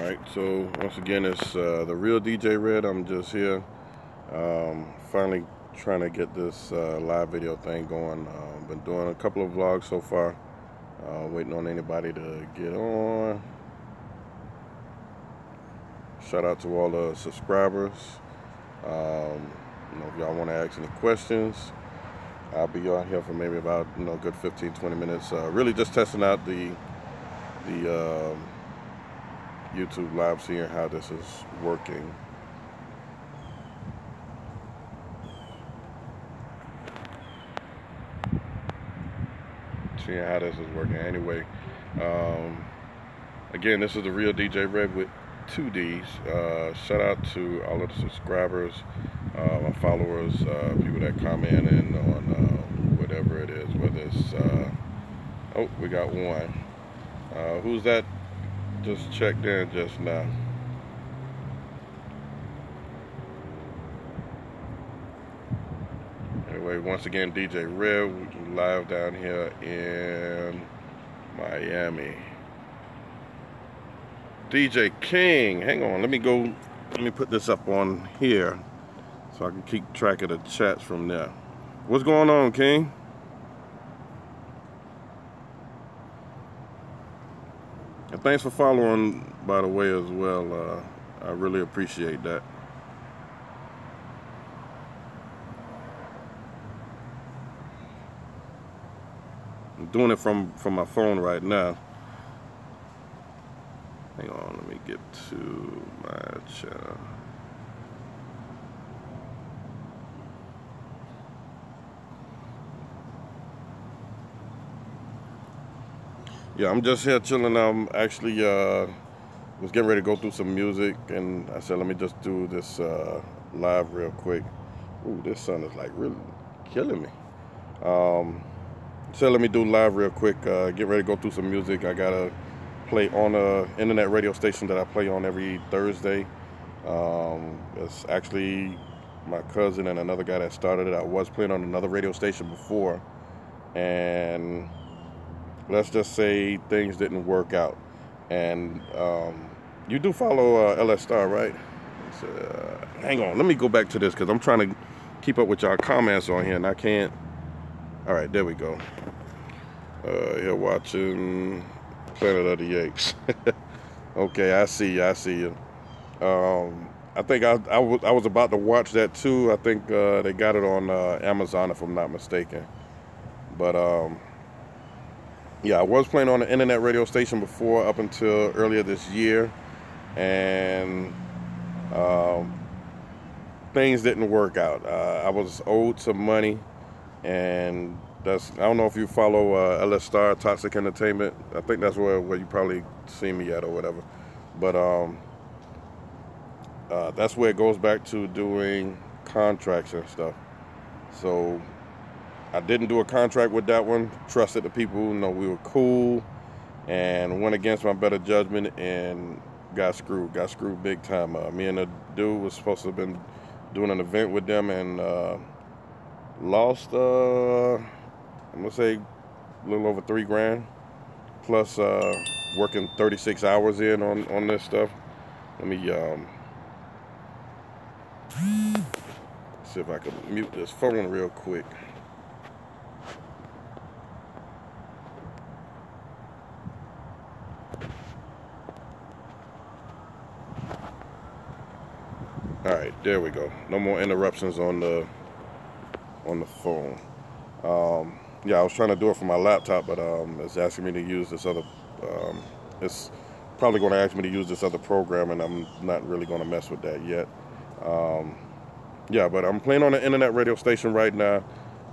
Alright, so once again, it's the real DJ Red. I'm just here finally trying to get this live video thing going. Been doing a couple of vlogs so far, waiting on anybody to get on. Shout out to all the subscribers. If y'all want to ask any questions, I'll be on here for maybe about good 15-20 minutes. Really just testing out the YouTube live, seeing how this is working. Seeing how this is working. Anyway, again, this is the real DJ Red with 2 D's. Shout out to all of the subscribers, my followers, people that comment in on whatever it is, whether it's oh, we got one. Who's that? Just checked in just now. Anyway, once again, DJ Red live down here in Miami. DJ King, hang on, let me put this up on here so I can keep track of the chats from there. What's going on, King? And thanks for following, by the way, as well. I really appreciate that. I'm doing it from my phone right now. Hang on, let me get to my channel. Yeah, I'm just here chilling. I'm actually was getting ready to go through some music, and I said, let me just do this live real quick. Ooh, this sun is like really killing me. So let me do live real quick. Get ready to go through some music. I gotta play on a internet radio station that I play on every Thursday. It's actually my cousin and another guy that started it. I was playing on another radio station before, and let's just say things didn't work out. And you do follow LS Star, right? Hang on, let me go back to this because I'm trying to keep up with y'all comments on here and I can't. All right, there we go. Here watching Planet of the Apes. Okay, I see you. I think I was about to watch that too. I think they got it on Amazon, if I'm not mistaken. But yeah, I was playing on the internet radio station before, up until earlier this year, and things didn't work out. I was owed some money, and I don't know if you follow LS Star, Toxic Entertainment. I think that's where you probably see me at or whatever. But that's where it goes back to doing contracts and stuff. So I didn't do a contract with that one. Trusted the people, we were cool, and went against my better judgment and got screwed big time. Me and the dude was supposed to have been doing an event with them, and lost, I'm gonna say a little over $3 grand, plus working 36 hours in on this stuff. Let me see if I can mute this phone real quick. All right, there we go. No more interruptions on the phone. Yeah, I was trying to do it from my laptop, but it's asking me to use this other. It's probably going to ask me to use this other program, and I'm not really going to mess with that yet. Yeah, but I'm playing on an internet radio station right now.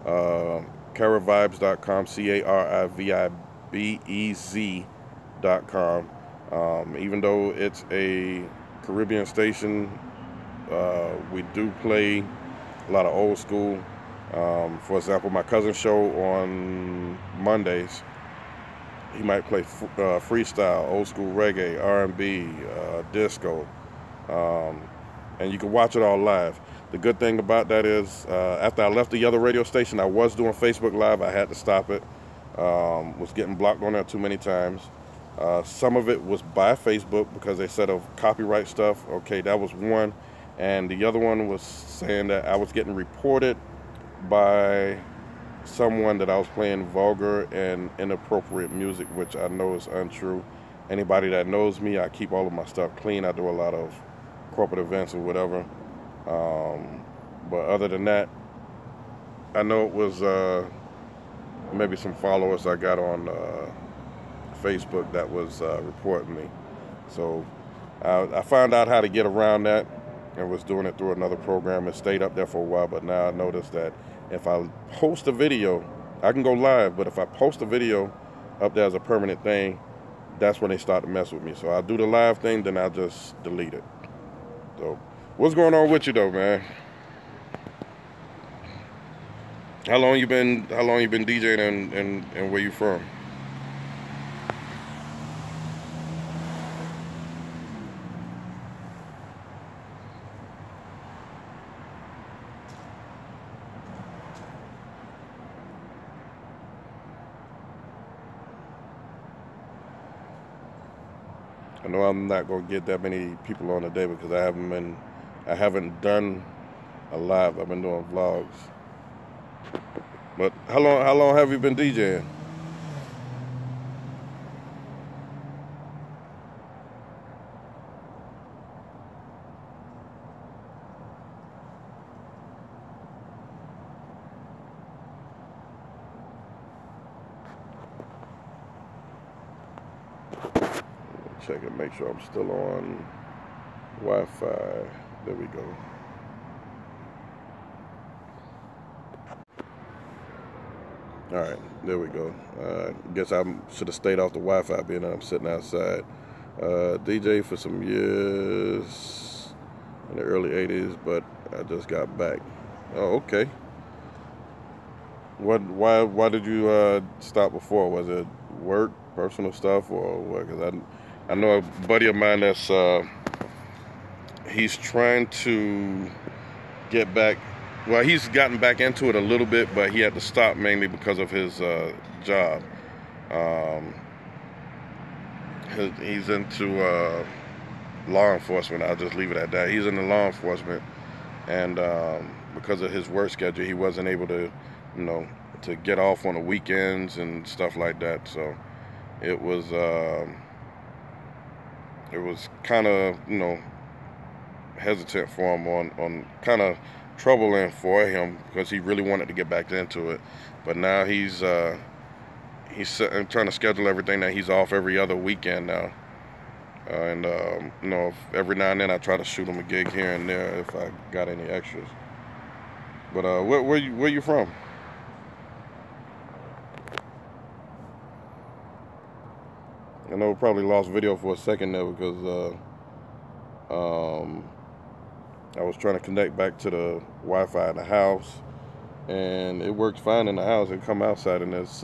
Caravibez.com, CARIVEBEZ.com. Even though it's a Caribbean station, we do play a lot of old school. For example, my cousin's show on Mondays, he might play freestyle, old school reggae, R&B, disco, and you can watch it all live. The good thing about that is, after I left the other radio station, I was doing Facebook Live. I had to stop it. Was getting blocked on there too many times. Some of it was by Facebook because they said of copyright stuff. Okay, that was one. And the other one was saying that I was getting reported by someone that I was playing vulgar and inappropriate music, which I know is untrue. Anybody that knows me, I keep all of my stuff clean. I do a lot of corporate events or whatever. But other than that, I know it was maybe some followers I got on Facebook that was reporting me. So I found out how to get around that and was doing it through another program and stayed up there for a while. But now I noticed that if I post a video, I can go live, but if I post a video up there as a permanent thing, that's when they start to mess with me. So I'll do the live thing, then I'll just delete it. So what's going on with you though, man? How long you been DJing and where you from? I know I'm not gonna get that many people on a day because I haven't done a live. I've been doing vlogs. But how long have you been DJing? Check it, make sure I'm still on Wi-Fi. There we go. All right, there we go. Guess I should have stayed off the Wi-Fi being that I'm sitting outside. DJ for some years in the early 80s, but I just got back. Oh, okay. Why did you stop before? Was it work, personal stuff, or what? Because I know a buddy of mine that's he's trying to get back. Well, he's gotten back into it a little bit, but he had to stop mainly because of his job. He's into law enforcement. I'll just leave it at that. He's into law enforcement, and because of his work schedule, he wasn't able to, to get off on the weekends and stuff like that. So it was kind of, hesitant for him on kind of troubling for him because he really wanted to get back into it. But now he's trying to schedule everything that he's off every other weekend now. And every now and then I try to shoot him a gig here and there if I got any extras. But where you from? I know we probably lost video for a second there because I was trying to connect back to the Wi-Fi in the house, and it worked fine in the house. It come outside, and it's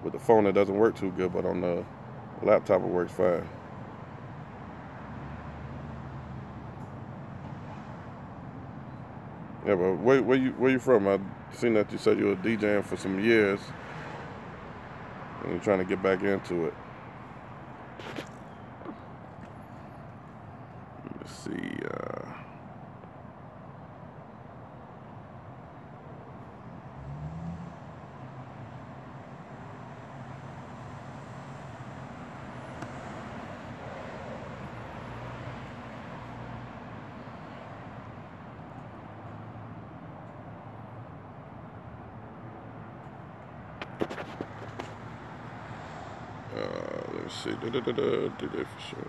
with the phone it doesn't work too good, but on the laptop it works fine. Yeah, but where you from? I seen that you said you were DJing for some years, and you're trying to get back into it. Let's see. Let's see. DJ for sure.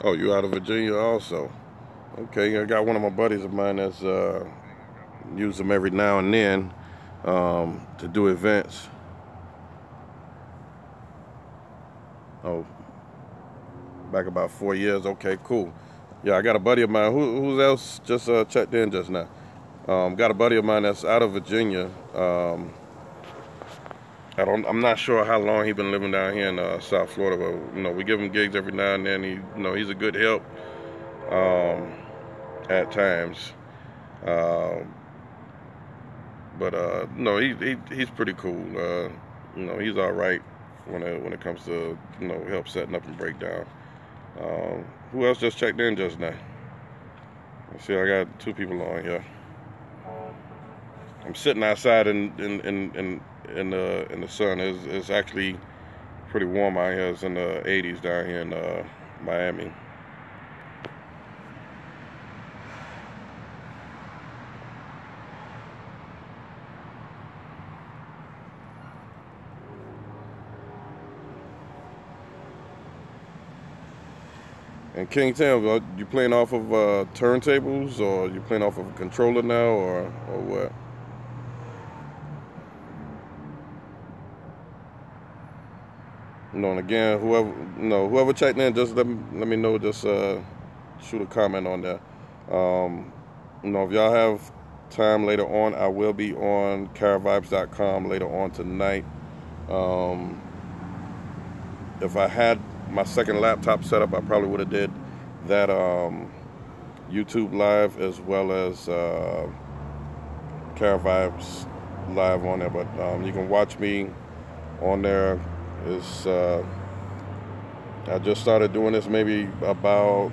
Oh, you out of Virginia also? Okay, I got one of my buddies of mine that's use them every now and then to do events. Oh, back about 4 years. Okay, cool. Yeah, I got a buddy of mine. Who else just checked in just now? Got a buddy of mine that's out of Virginia. I'm not sure how long he's been living down here in South Florida, but we give him gigs every now and then. He's a good help at times. But no, he's pretty cool. He's all right. when it comes to help setting up and breakdown. Who else just checked in just now? Let's see, I got 2 people on here. I'm sitting outside in the sun. It's actually pretty warm out here. It's in the 80s down here in Miami. And King Tam, you playing off of turntables, or you playing off of a controller now, or what? And again, whoever checked in, just let me know. Just shoot a comment on there. If y'all have time later on, I will be on caravibes.com later on tonight. If I had my second laptop set up, I probably would have did that YouTube live as well as Caravibes live on there. But you can watch me on there. I just started doing this maybe about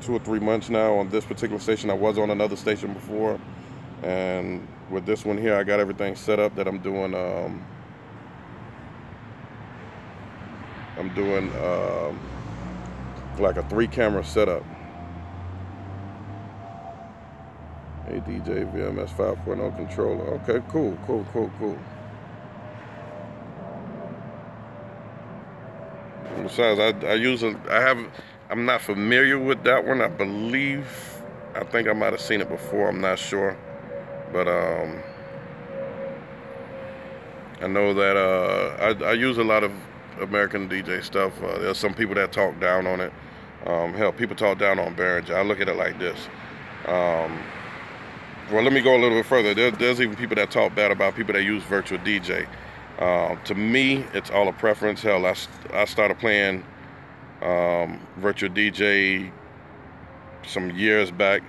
2 or 3 months now on this particular station. I was on another station before, and with this one here, I got everything set up that I'm doing. Like a 3-camera setup. A DJ VMS 5.0 controller. Okay, cool. Besides, I'm not familiar with that one. I think I might have seen it before. I'm not sure, but I know that I use a lot of American DJ stuff. There's some people that talk down on it. Hell, people talk down on Behringer. I look at it like this. Well, let me go a little bit further. There's even people that talk bad about people that use virtual DJ. To me, it's all a preference. Hell, I started playing virtual DJ some years back.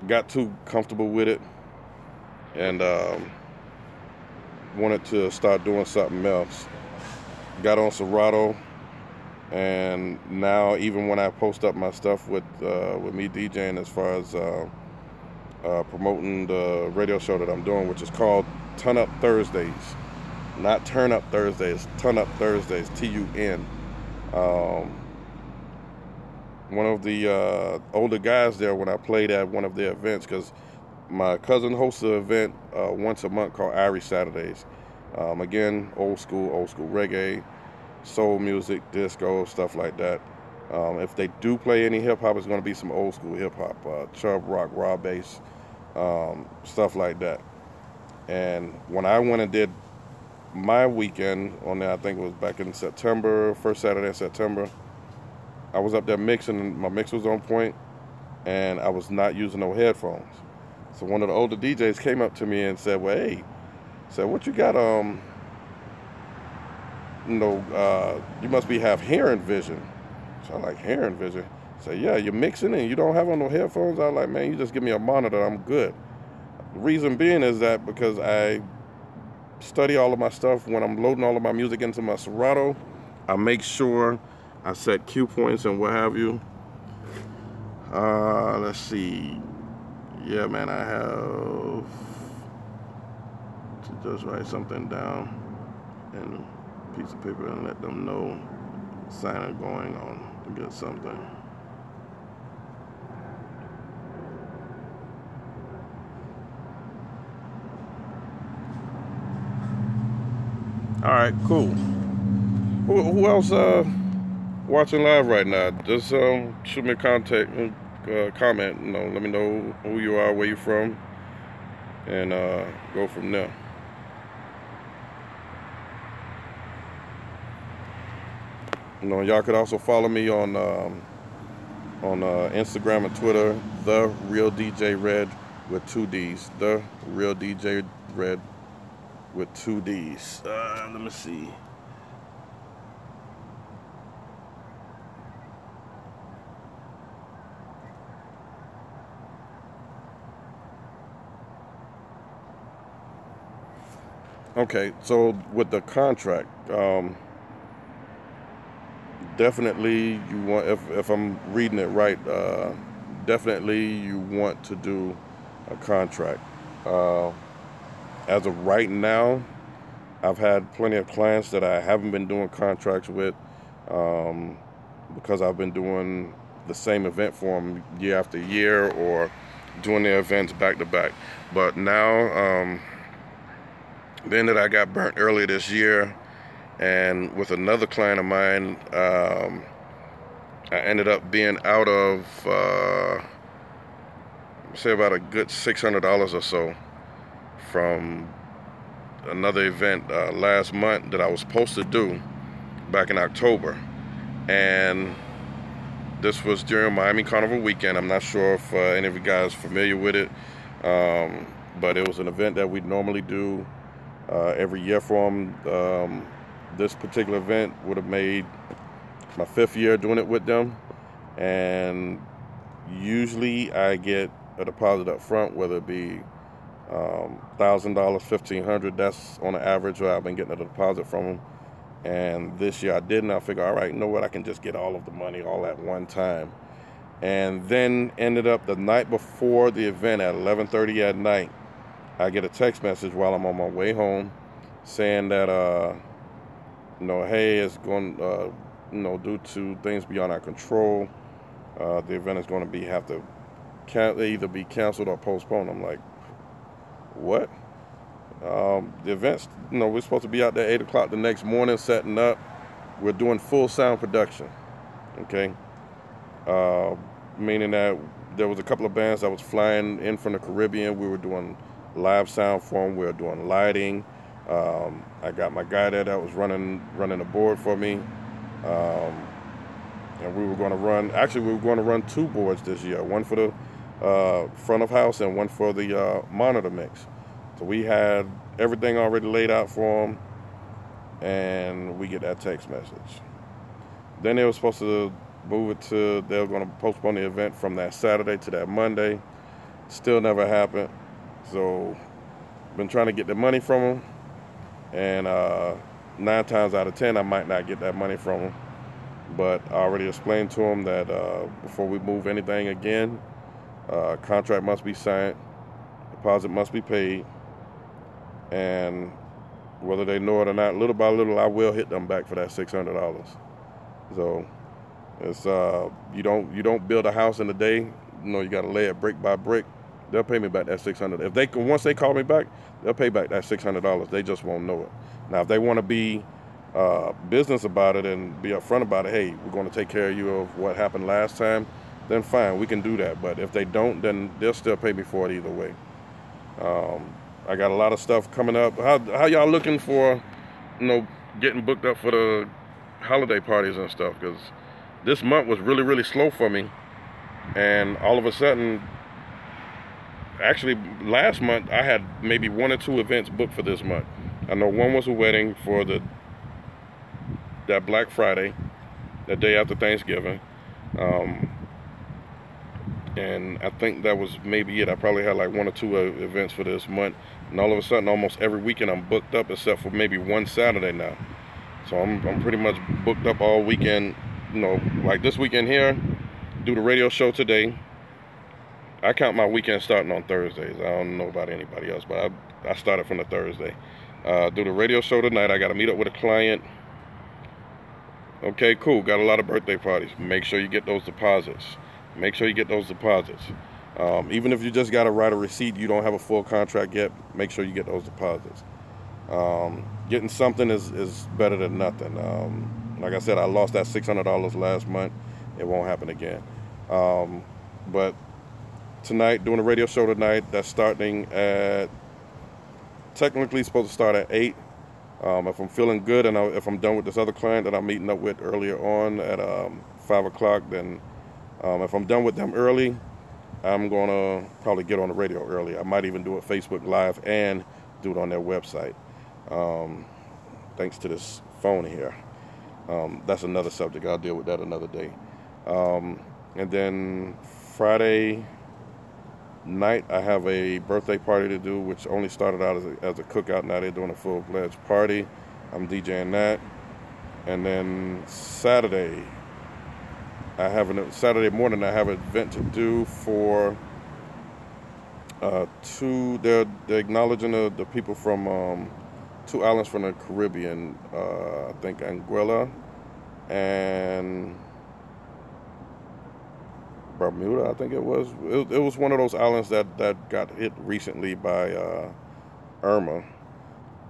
Got too comfortable with it, and wanted to start doing something else. Got on Serato, and now even when I post up my stuff with me DJing, as far as promoting the radio show that I'm doing, which is called Turn Up Thursdays. Not Turn Up Thursdays, Turn Up Thursdays, TUN. One of the older guys there, when I played at one of their events, because my cousin hosts an event once a month called Irie Saturdays. Again, old school reggae, soul music, disco, stuff like that. If they do play any hip hop, it's going to be some old school hip hop, chub rock, raw bass, stuff like that. And when I went and did my weekend on there, I think it was back in September, first Saturday in September, I was up there mixing, and my mix was on point, and I was not using no headphones. So one of the older DJs came up to me and said, well, hey, what you got, you must have hearing vision. So I'm like, hearing vision? So yeah, you're mixing and you don't have on no headphones? I was like, man, you just give me a monitor, I'm good. The reason being is that because I study all of my stuff when I'm loading all of my music into my Serato, I make sure I set cue points and what have you. Let's see. Yeah, man, I have to just write something down and a piece of paper and let them know sign going on to get something. All right, cool. Who else watching live right now? Just shoot me a comment. Let me know who you are, where you're from, and go from there. Y'all could also follow me on Instagram and Twitter, The Real DJ Red with 2 D's. The Real DJ Red with 2 D's. Let me see. Okay, so with the contract, definitely you want, if I'm reading it right, definitely you want to do a contract. Uh, as of right now, I've had plenty of clients that I haven't been doing contracts with, um, because I've been doing the same event for them year after year, or doing their events back to back. But now, being that I got burnt earlier this year, and with another client of mine, I ended up being out of, say, about a good $600 or so from another event last month that I was supposed to do back in October. And this was during Miami Carnival weekend. I'm not sure if any of you guys are familiar with it, but it was an event that we normally do every year for them. This particular event would have made my 5th year doing it with them, and usually I get a deposit up front, whether it be $1,000, $1,500. That's on the average where I've been getting a deposit from them. And this year I didn't. I figured, all right, you know what, I can just get all of the money all at one time. And then ended up the night before the event at 11:30 at night, I get a text message while I'm on my way home saying that, hey, it's going, due to things beyond our control, the event is going to have to either be canceled or postponed. I'm like, what? The events, we're supposed to be out there 8 o'clock the next morning setting up. We're doing full sound production, okay? Meaning that there was a couple of bands that was flying in from the Caribbean. We were doing live sound for them. We were doing lighting. I got my guy there that was running the board for me. And we were going to run 2 boards this year, one for the front of house and one for the monitor mix. So we had everything already laid out for them, and we get that text message. Then they were supposed to move it to, they were going to postpone the event from that Saturday to that Monday. Still never happened. So been trying to get the money from them, and 9 times out of 10 I might not get that money from them. But I already explained to them that before we move anything again, contract must be signed, deposit must be paid, and whether they know it or not, little by little I will hit them back for that $600. So it's you don't build a house in a day. You got to lay it brick by brick. They'll pay me back that $600. If they once they call me back, they'll pay back that $600. They just won't know it. Now, if they want to be business about it and be upfront about it, hey, we're going to take care of you of what happened last time, then fine, we can do that. But if they don't, then they'll still pay me for it either way. I got a lot of stuff coming up. How y'all looking for, getting booked up for the holiday parties and stuff? Because this month was really, really slow for me. And all of a sudden, actually last month, I had maybe 1 or 2 events booked for this month. I know one was a wedding for that Black Friday, the day after Thanksgiving. And I think that was maybe it. I probably had like 1 or 2 events for this month. And all of a sudden, almost every weekend I'm booked up except for maybe one Saturday now. So I'm pretty much booked up all weekend. Like this weekend here, do the radio show today. I count my weekend starting on Thursdays. I don't know about anybody else, but I started from the Thursday. Do the radio show tonight. I got to meet up with a client. Okay, cool. Got a lot of birthday parties. Make sure you get those deposits. Make sure you get those deposits. Even if you just got to write a receipt, you don't have a full contract yet, make sure you get those deposits. Getting something is better than nothing. Like I said, I lost that $600 last month. It won't happen again. But tonight, doing a radio show tonight, that's starting at, technically supposed to start at 8. If I'm feeling good and if I'm done with this other client that I'm meeting up with earlier on at 5 o'clock, then if I'm done with them early, I'm going to probably get on the radio early. I might even do it Facebook Live and do it on their website. Thanks to this phone here. That's another subject. I'll deal with that another day. And then Friday night, I have a birthday party to do, which only started out as a cookout. Now they're doing a full-fledged party. I'm DJing that. And then Saturday morning, I have an event to do for they're acknowledging the people from two islands from the Caribbean, I think Anguilla and Bermuda, I think it was. It was one of those islands that got hit recently by Irma.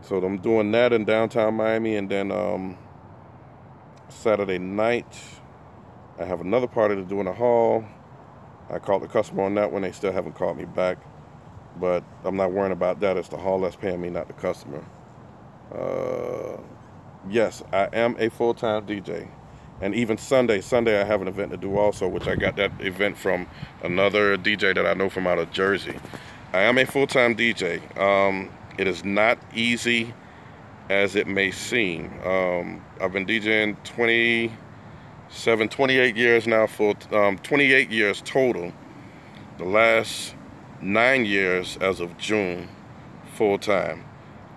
So I'm doing that in downtown Miami, and then Saturday night, I have another party to do in the hall. I called the customer on that one. They still haven't called me back, but I'm not worrying about that. It's the hall that's paying me, not the customer. Yes, I am a full-time DJ. And even Sunday I have an event to do also, which I got that event from another DJ that I know from out of Jersey. I am a full-time DJ. It is not easy as it may seem. I've been DJing 28 years now, 28 years total. The last 9 years as of June, full-time.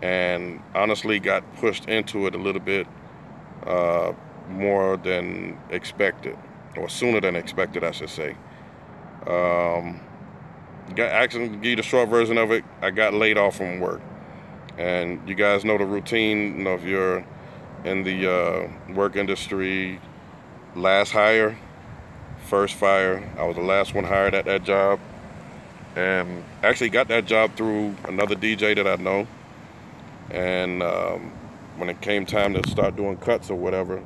And honestly got pushed into it a little bit more than expected, or sooner than expected, I should say. Actually, to give you the short version of it, I got laid off from work. And you guys know the routine, you know, if you're in the work industry, last hire, first fire. I was the last one hired at that job. And actually got that job through another DJ that I know. And when it came time to start doing cuts or whatever,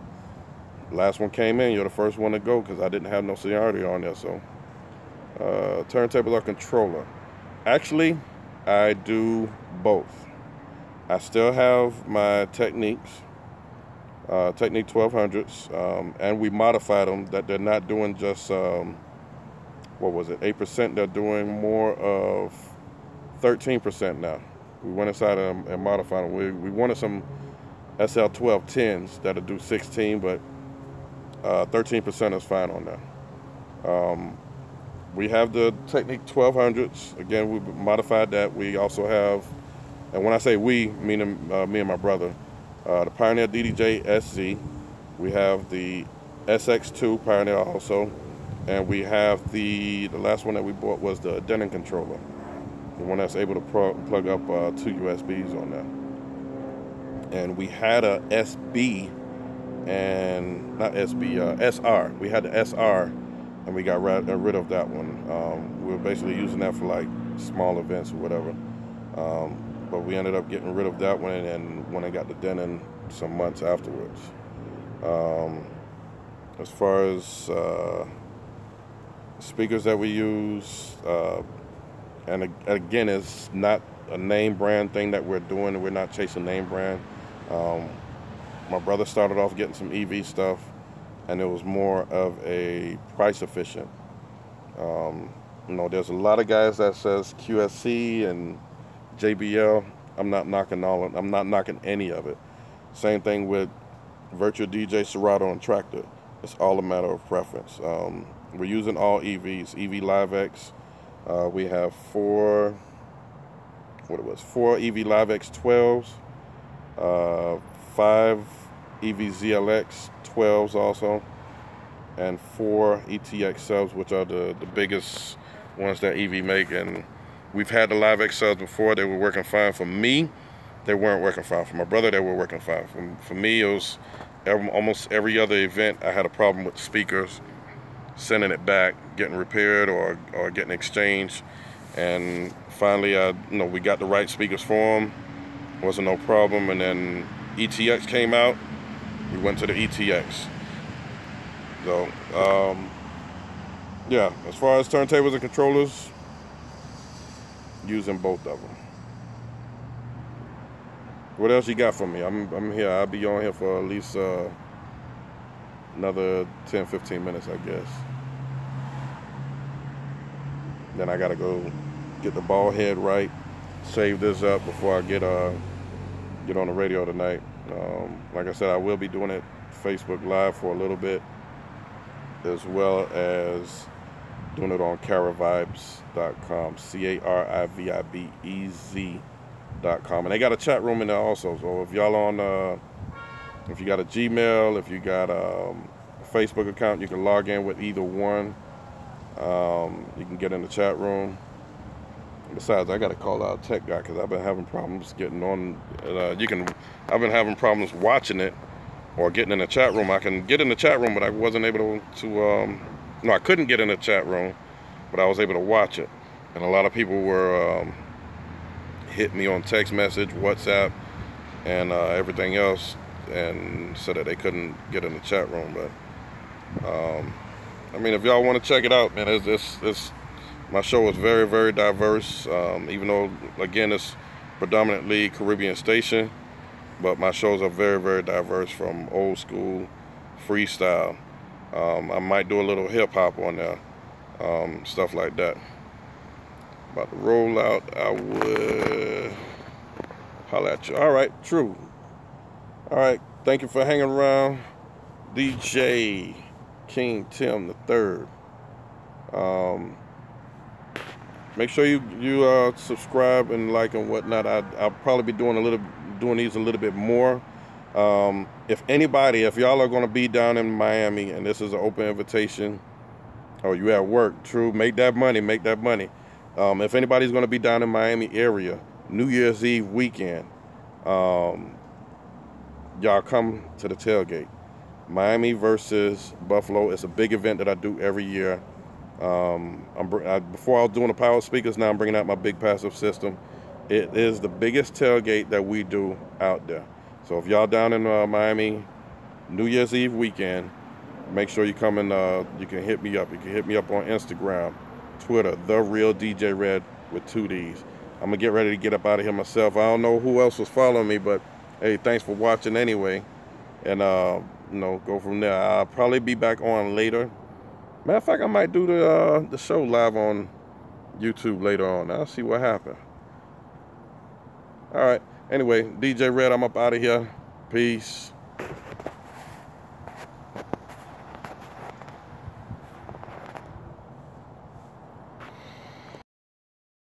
last one came in, you're the first one to go because I didn't have no seniority on there. So turntables or controller. Actually, I do both. I still have my Technics, Technic 1200s, and we modified them that they're not doing just, 8%? They're doing more of 13% now. We went inside and modified them. We wanted some SL1210s that'll do 16, but 13% is fine on that. We have the Technic 1200s. Again, we modified that. We also have, and when I say we, meaning me and my brother, the Pioneer DDJ SZ. We have the SX2 Pioneer also, and we have the last one that we bought was the Denon controller, the one that's able to plug up 2 USBs on there. And we had a SB, and not SB, SR. We had the SR, and we got rid of that one. We were basically using that for like small events or whatever. But we ended up getting rid of that one, and when I got the Denon some months afterwards. As far as speakers that we use, and again, it's not a name brand thing that we're doing. We're not chasing name brand. My brother started off getting some EV stuff, and it was more of a price efficient. There's a lot of guys that says QSC and JBL. I'm not knocking any of it. Same thing with Virtual DJ, Serato, and Traktor. It's all a matter of preference. We're using all EVs, EV Live X. We have four EV Live X 12s, 5 EV ZLX 12s also, and 4 ETX subs, which are the biggest ones that EV make. And we've had the Live X subs before. They were working fine. For me, they weren't working fine. For my brother, they were working fine. For me, it was almost every other event I had a problem with the speakers, sending it back, getting repaired or getting exchanged. And finally, we got the right speakers for them. Wasn't no problem. And then ETX came out. We went to the ETX. So, yeah, as far as turntables and controllers, using both of them. What else you got for me? I'm here. I'll be on here for at least another 10-15 minutes, I guess. Then I gotta go get the ball head right, save this up before I get on the radio tonight. Like I said, I will be doing it Facebook Live for a little bit, as well as Doing it on caravibez.com, CARIVIBEZ.com, and they got a chat room in there also. So if y'all on, if you got a Gmail, if you got a Facebook account, you can log in with either one. You can get in the chat room. Besides, I got to call out tech guy because I've been having problems getting on. I've been having problems watching it or getting in the chat room. I can get in the chat room, but I wasn't able to. No, I couldn't get in the chat room, but I was able to watch it. And a lot of people were hitting me on text message, WhatsApp, and everything else, and said that they couldn't get in the chat room. But I mean, if y'all want to check it out, man, my show is very, very diverse. Even though, again, it's predominantly Caribbean station, but my shows are very, very diverse, from old school, freestyle. I might do a little hip hop on there, stuff like that. About to roll out, I would holler at you. All right, true. All right, thank you for hanging around. DJ King Tim III. Make sure you subscribe and like and whatnot. I'll probably be doing these a little bit more. If y'all are going to be down in Miami, and this is an open invitation, or you at work, true, make that money. If anybody's going to be down in Miami area, New Year's Eve weekend, y'all come to the tailgate. Miami versus Buffalo. It's a big event that I do every year. Before I was doing the power speakers, now I'm bringing out my big passive system. It is the biggest tailgate that we do out there. So if y'all down in Miami, New Year's Eve weekend, make sure you come and you can hit me up. You can hit me up on Instagram, Twitter, The Real DJ Red with 2 Ds. I'm gonna get ready to get up out of here myself. I don't know who else was following me, but hey, thanks for watching anyway. And go from there. I'll probably be back on later. Matter of fact, I might do the show live on YouTube later on. I'll see what happens. All right. Anyway, DJ Red, I'm up out of here. Peace.